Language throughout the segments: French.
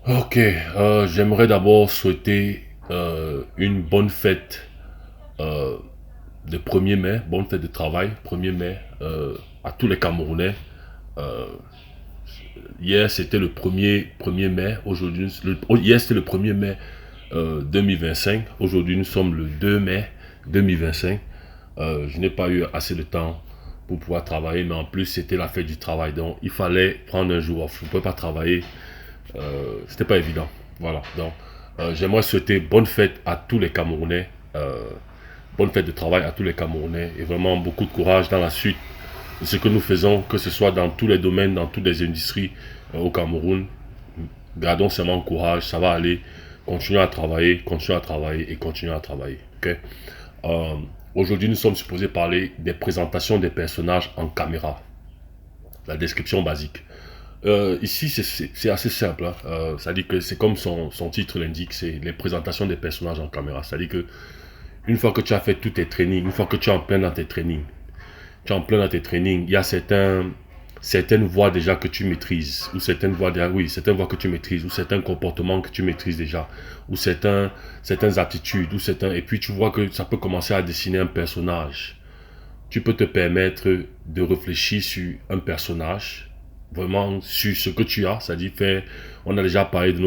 Ok, j'aimerais d'abord souhaiter une bonne fête euh, de 1er mai, bonne fête de travail, 1er mai à tous les Camerounais. Euh, Hier c'était le premier mai, hier c'était le 1er mai 2025, aujourd'hui nous sommes le 2 mai 2025. Je n'ai pas eu assez de temps pour pouvoir travailler, mais en plus c'était la fête du travail, donc il fallait prendre un jour off. Je ne pouvais pas travailler, c'était pas évident. Voilà, donc j'aimerais souhaiter bonne fête à tous les Camerounais, bonne fête de travail à tous les Camerounais et vraiment beaucoup de courage dans la suite de ce que nous faisons, que ce soit dans tous les domaines, dans toutes les industries au Cameroun. Gardons seulement courage, ça va aller. Continuons à travailler, continuons à travailler et continuons à travailler. Ok. Euh, Aujourd'hui, nous sommes supposés parler des présentations des personnages en caméra, la description basique. Ici, c'est assez simple. Hein. C'est-à-dire que c'est comme son titre l'indique, c'est les présentations des personnages en caméra. C'est-à-dire que une fois que tu as fait tous tes trainings, une fois que tu es en plein dans tes trainings, il y a certaines voix déjà que tu maîtrises, ou certaines voix, oui, certaines voix que tu maîtrises, ou certains comportements que tu maîtrises déjà, ou certaines attitudes, et puis tu vois que ça peut commencer à dessiner un personnage. Tu peux te permettre de réfléchir sur un personnage, vraiment sur ce que tu as, c'est-à-dire faire, on a déjà parlé de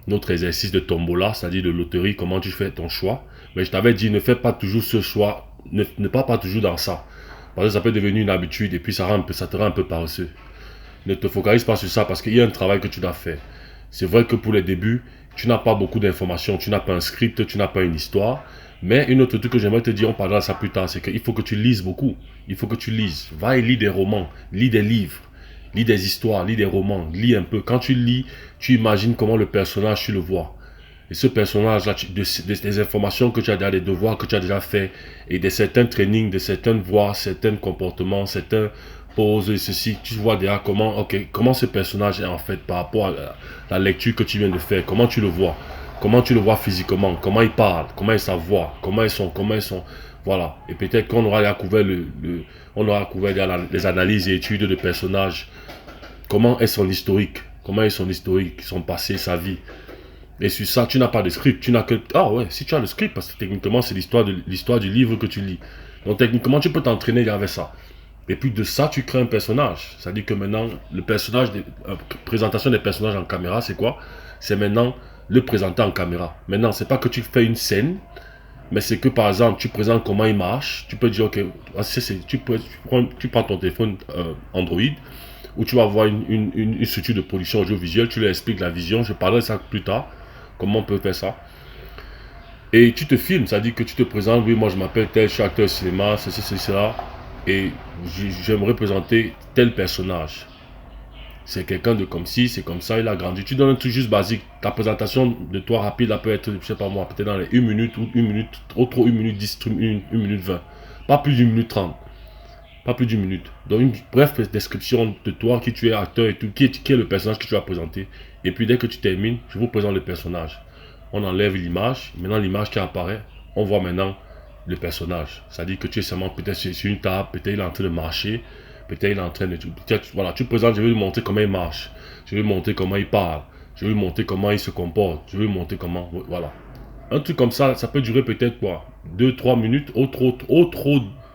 notre exercice de tombola, c'est-à-dire de loterie, comment tu fais ton choix. Mais je t'avais dit, ne fais pas toujours ce choix, ne pars pas toujours dans ça. Parce que ça peut devenir une habitude et puis ça te rend un peu paresseux. Ne te focalise pas sur ça parce qu'il y a un travail que tu dois faire. C'est vrai que pour les débuts, tu n'as pas beaucoup d'informations, tu n'as pas un script, tu n'as pas une histoire. Mais une autre truc que j'aimerais te dire, on parlera de ça plus tard, c'est qu'il faut que tu lises beaucoup. Il faut que tu lises. Va et lis des romans, lis des livres, lis des histoires, lis des romans, lis un peu. Quand tu lis, tu imagines comment le personnage, tu le vois. Et ce personnage-là, des informations que tu as déjà, des devoirs que tu as déjà fait, et de certains trainings, de certaines voix, certains comportements, certains poses, et ceci, tu vois déjà comment ce personnage est en fait par rapport à la lecture que tu viens de faire, comment tu le vois physiquement, comment il parle, comment est sa voix, comment ils sont, voilà. Et peut-être qu'on aura déjà couvert on aura couvert déjà les analyses et études de personnages, comment est son historique, son passé, sa vie. Et sur ça, tu n'as pas de script. Tu n'as que. Ah ouais, si tu as le script, parce que techniquement, c'est l'histoire du livre que tu lis. Donc techniquement, tu peux t'entraîner avec ça. Et puis de ça, tu crées un personnage. C'est-à-dire que maintenant, présentation des personnages en caméra, c'est quoi? C'est maintenant le présenter en caméra. Maintenant, c'est pas que tu fais une scène, mais c'est que par exemple, tu présentes comment il marche. Tu peux dire, ok, tu prends ton téléphone Android, où tu vas avoir une structure de production audiovisuelle, tu leur expliques la vision. Je parlerai de ça plus tard, comment on peut faire ça. Et tu te filmes, ça dit que tu te présentes, oui, moi je m'appelle tel, je suis acteur de cinéma, ceci, cela, et j'aimerais présenter tel personnage. C'est quelqu'un de comme ci, c'est comme ça, il a grandi. Tu donnes un truc juste basique. Ta présentation de toi rapide, elle peut être, je sais pas moi, peut-être dans les 1 minute ou 1 minute, trop 1 minute 10, 1 minute 20. Pas plus d'1 minute 30. Pas plus d'1 minute. Donc une brève description de toi, qui tu es, acteur et tout, qui est le personnage que tu vas présenter. Et puis dès que tu termines, je vous présente le personnage. On enlève l'image. Maintenant l'image qui apparaît, on voit maintenant le personnage. C'est-à-dire que tu es seulement peut-être sur une table, peut-être il est en train de marcher, peut-être il est en train de... Voilà, tu présentes, je vais lui montrer comment il marche. Je vais lui montrer comment il parle. Je vais lui montrer comment il se comporte. Je vais lui montrer comment... Voilà. Un truc comme ça peut durer peut-être quoi 2-3 minutes, au trop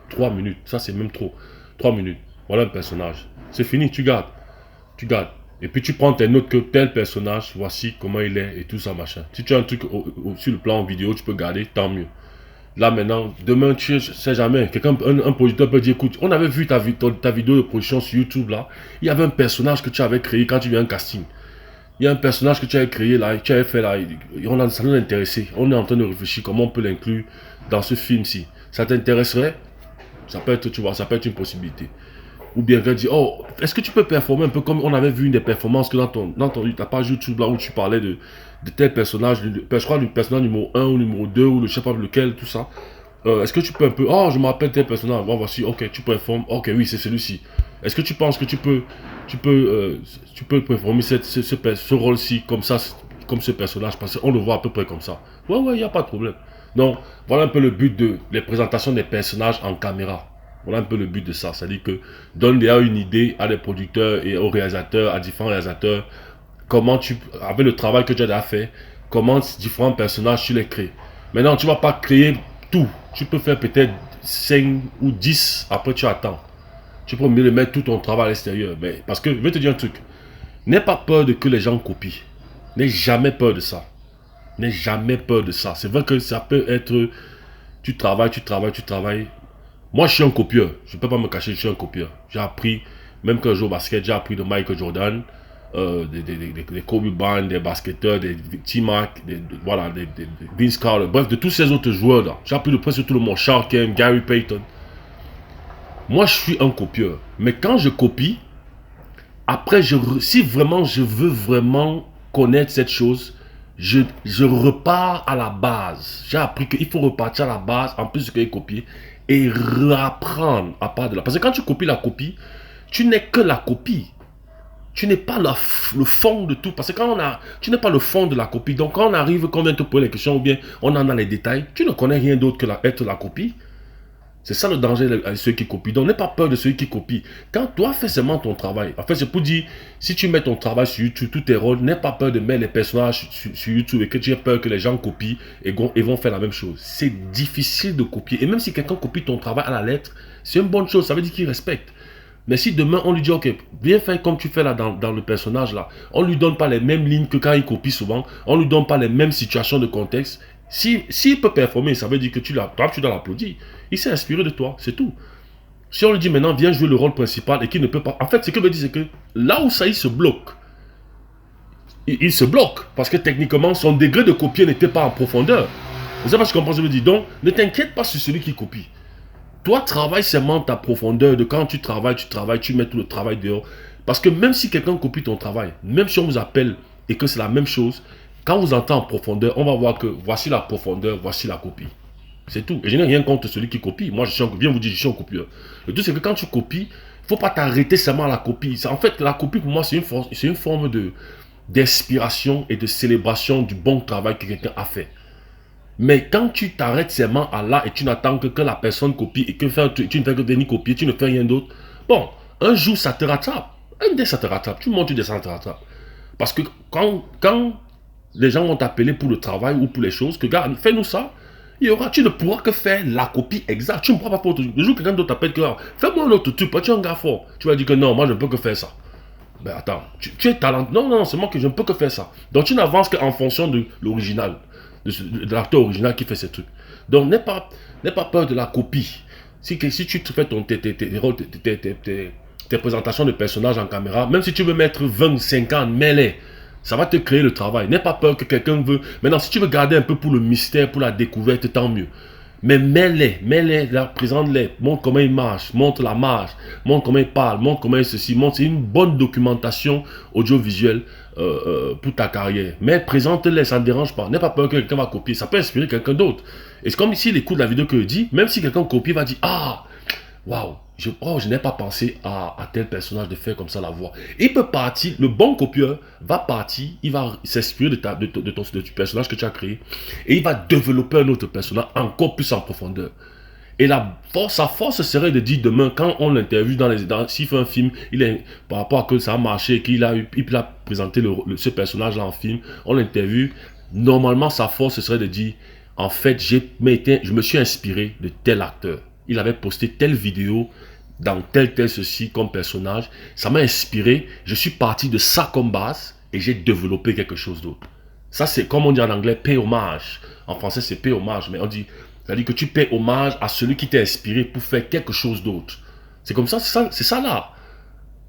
3 minutes. Ça, c'est même trop. 3 minutes. Voilà un personnage. C'est fini, tu gardes. Tu gardes. Et puis tu prends tes notes que tel personnage, voici comment il est et tout ça, machin. Si tu as un truc sur le plan vidéo, tu peux garder, tant mieux. Là maintenant, demain, tu ne sais jamais. Un producteur peut dire, écoute, on avait vu ta vidéo de production sur YouTube là. Il y avait un personnage que tu avais créé quand tu viens un casting. Il y a un personnage que tu avais créé là, tu avais fait là, ça nous a intéressé. On est en train de réfléchir comment on peut l'inclure dans ce film-ci. Ça t'intéresserait? Ça peut être, tu vois, ça peut être une possibilité. Ou bien quelqu'un dit, oh, est-ce que tu peux performer un peu comme on avait vu une des performances que dans ta page YouTube là où tu parlais de tel personnage, je crois du personnage numéro 1 ou numéro 2 ou le je sais pas lequel, tout ça. Est-ce que tu peux un peu, oh, je m'appelle tel personnage, bon voici, ok, tu performes, ok, oui, c'est celui-ci. Est-ce que tu penses que tu peux performer ce rôle-ci comme ça, comme ce personnage, parce qu'on le voit à peu près comme ça. Ouais, ouais, il n'y a pas de problème. Donc, voilà un peu le but de les présentations des personnages en caméra. Voilà un peu le but de ça. C'est-à-dire que donne déjà une idée à des producteurs et aux réalisateurs, à différents réalisateurs, avec le travail que tu as déjà fait, comment différents personnages tu les crées. Maintenant, tu ne vas pas créer tout. Tu peux faire peut-être 5 ou 10, après tu attends. Tu peux mieux mettre tout ton travail à l'extérieur. Mais parce que, je vais te dire un truc. N'aie pas peur de que les gens copient. N'aie jamais peur de ça. N'aie jamais peur de ça. C'est vrai que ça peut être, tu travailles, tu travailles, tu travailles. Moi, je suis un copieur. Je ne peux pas me cacher, je suis un copieur. J'ai appris, même quand je joue au basket, j'ai appris de Michael Jordan, des Kobe Bryant, des basketteurs, des T-Mac, voilà, des Vince Carter, bref, de tous ces autres joueurs là. J'ai appris de presque tout le monde, Shaq Kemp, Gary Payton. Moi, je suis un copieur. Mais quand je copie, après, si vraiment je veux vraiment connaître cette chose, je repars à la base. J'ai appris qu'il faut repartir à la base, en plus de ce que j'ai copié, et réapprendre à part de là. Parce que quand tu copies la copie, tu n'es que la copie. Tu n'es pas le fond de tout. Parce que tu n'es pas le fond de la copie. Donc quand on arrive, quand on vient te poser les questions, ou bien on en a les détails, tu ne connais rien d'autre que être la copie. C'est ça le danger de ceux qui copient. Donc n'aie pas peur de ceux qui copient. Quand toi fais seulement ton travail. En fait, c'est pour dire, si tu mets ton travail sur YouTube, tous tes rôles, n'aie pas peur de mettre les personnages sur YouTube et que tu aies peur que les gens copient et vont faire la même chose. C'est difficile de copier. Et même si quelqu'un copie ton travail à la lettre, c'est une bonne chose. Ça veut dire qu'il respecte. Mais si demain on lui dit, ok, viens faire comme tu fais là dans le personnage là, on lui donne pas les mêmes lignes que quand il copie souvent, on lui donne pas les mêmes situations de contexte. S'il peut performer, ça veut dire que toi, tu dois l'applaudir. Il s'est inspiré de toi, c'est tout. Si on lui dit maintenant, viens jouer le rôle principal et qu'il ne peut pas. En fait, ce que veut dire, c'est que là où ça, il se bloque. Il se bloque parce que techniquement, son degré de copier n'était pas en profondeur. Vous savez pas ce que je comprends, je veux dire. Donc, ne t'inquiète pas sur celui qui copie. Toi, travaille seulement ta profondeur de quand tu travailles, tu mets tout le travail dehors. Parce que même si quelqu'un copie ton travail, même si on vous appelle et que c'est la même chose, quand vous entrez en profondeur, on va voir que voici la profondeur, voici la copie. C'est tout. Et je n'ai rien contre celui qui copie. Moi, viens vous dire, je suis un copieur. Le tout, c'est que quand tu copies, il ne faut pas t'arrêter seulement à la copie. En fait, la copie, pour moi, c'est une forme d'inspiration et de célébration du bon travail que quelqu'un a fait. Mais quand tu t'arrêtes seulement à là et tu n'attends que la personne copie et que tu ne fais que venir copier, tu ne fais rien d'autre, bon, un jour, ça te rattrape. Un dé, ça te rattrape. Tu montes, tu descends, ça te rattrape. Parce que quand les gens vont t'appeler pour le travail ou pour les choses, que gars, fais-nous ça, tu ne pourras que faire la copie exacte. Tu ne pourras pas faire autre chose. Le jour que quelqu'un d'autre t'appelle, fais-moi un autre truc, tu es un gars fort. Tu vas dire que non, moi je ne peux que faire ça. Ben attends, tu es talent. Non, c'est moi que je ne peux que faire ça. Donc tu n'avances qu'en fonction de l'original, de l'acteur original qui fait ces trucs. Donc n'aie pas peur de la copie. Si tu fais tes présentations de personnages en caméra, même si tu veux mettre 20, 50, mets-les. Ça va te créer le travail. N'aie pas peur que quelqu'un veut. Maintenant, si tu veux garder un peu pour le mystère, pour la découverte, tant mieux. Mais mets-les, présente-les, montre comment ils marchent, montre la marche, montre comment ils parlent, montre comment ils ceci, montre. C'est une bonne documentation audiovisuelle pour ta carrière. Mais présente-les, ça ne dérange pas. N'aie pas peur que quelqu'un va copier. Ça peut inspirer quelqu'un d'autre. Et c'est comme s'il écoute la vidéo que je dis, même si quelqu'un copie, il va dire, ah, waouh, je n'ai pas pensé à tel personnage de faire comme ça la voix. Il peut partir, le bon copieur va partir, il va s'inspirer du personnage que tu as créé et il va développer un autre personnage encore plus en profondeur. Et sa force serait de dire demain, quand on l'interviewe s'il fait un film, par rapport à que ça a marché, qu'il a présenté ce personnage-là en film, on l'interviewe, normalement sa force serait de dire, en fait, je me suis inspiré de tel acteur. Il avait posté telle vidéo dans tel ceci comme personnage. Ça m'a inspiré. Je suis parti de ça comme base et j'ai développé quelque chose d'autre. Ça, c'est comme on dit en anglais, pay hommage. En français, c'est pay hommage. Mais on dit, c'est-à-dire que tu payes hommage à celui qui t'a inspiré pour faire quelque chose d'autre. C'est comme ça, c'est ça là.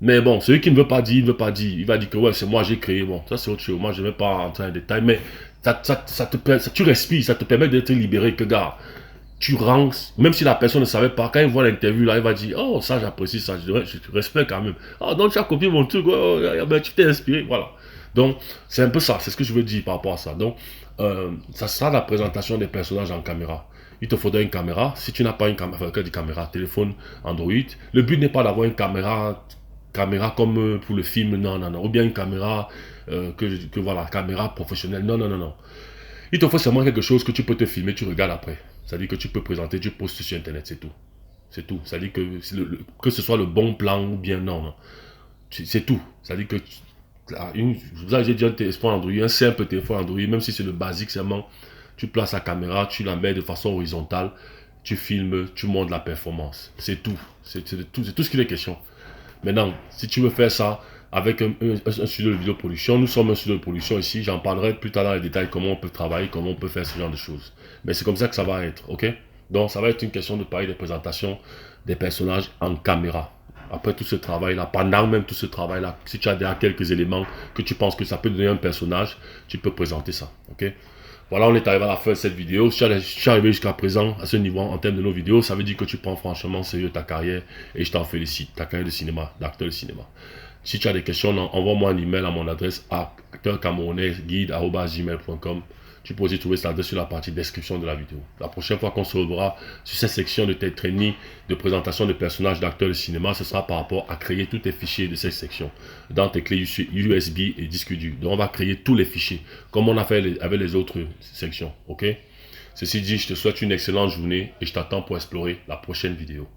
Mais bon, celui qui ne veut pas dire, il ne veut pas dire. Il va dire que ouais, c'est moi, j'ai créé. Bon, ça c'est autre chose. Moi, je ne vais pas entrer en détail. Mais tu respires, ça te permet d'être libéré. Que gars, tu ranges, même si la personne ne savait pas, quand il voit l'interview là, il va dire, oh ça j'apprécie ça, je respecte quand même. Oh donc tu as copié mon truc, oh, ben, tu t'es inspiré, voilà. Donc c'est un peu ça, c'est ce que je veux dire par rapport à ça. Donc ça sera la présentation des personnages en caméra. Il te faudra une caméra, si tu n'as pas une caméra, enfin, des caméras, téléphone, Android, le but n'est pas d'avoir une caméra comme pour le film, non, ou bien une caméra, voilà, caméra professionnelle, non. Il te faut seulement quelque chose que tu peux te filmer, tu regardes après. C'est-à-dire que tu peux présenter, tu postes sur Internet, c'est tout. C'est tout. C'est-à-dire que ce soit le bon plan ou bien non. C'est tout. C'est-à-dire que j'ai dit un téléphone Android, un simple téléphone Android, même si c'est le basique seulement, tu places la caméra, tu la mets de façon horizontale, tu filmes, tu montes la performance. C'est tout. C'est tout ce qu'il est question. Maintenant, si tu veux faire ça avec un studio de vidéo production, nous sommes un studio de production ici, j'en parlerai plus tard dans les détails, comment on peut travailler, comment on peut faire ce genre de choses. Mais c'est comme ça que ça va être, ok? Donc, ça va être une question de parler des présentations des personnages en caméra. Après tout ce travail-là, pendant même tout ce travail-là, si tu as déjà quelques éléments que tu penses que ça peut donner un personnage, tu peux présenter ça, ok? Voilà, on est arrivé à la fin de cette vidéo. Si tu es arrivé jusqu'à présent à ce niveau en termes de nos vidéos, ça veut dire que tu prends franchement sérieux ta carrière et je t'en félicite, ta carrière de cinéma, d'acteur de cinéma. Si tu as des questions, envoie-moi un email à mon adresse acteurcamerounais@gmail.com. Tu peux aussi trouver cette adresse sur la partie description de la vidéo. La prochaine fois qu'on se reverra sur cette section de tes trainings de présentation de personnages d'acteurs de cinéma, ce sera par rapport à créer tous tes fichiers de cette section dans tes clés USB et disque dur. Donc on va créer tous les fichiers comme on a fait avec les autres sections. Ok? Ceci dit, je te souhaite une excellente journée et je t'attends pour explorer la prochaine vidéo.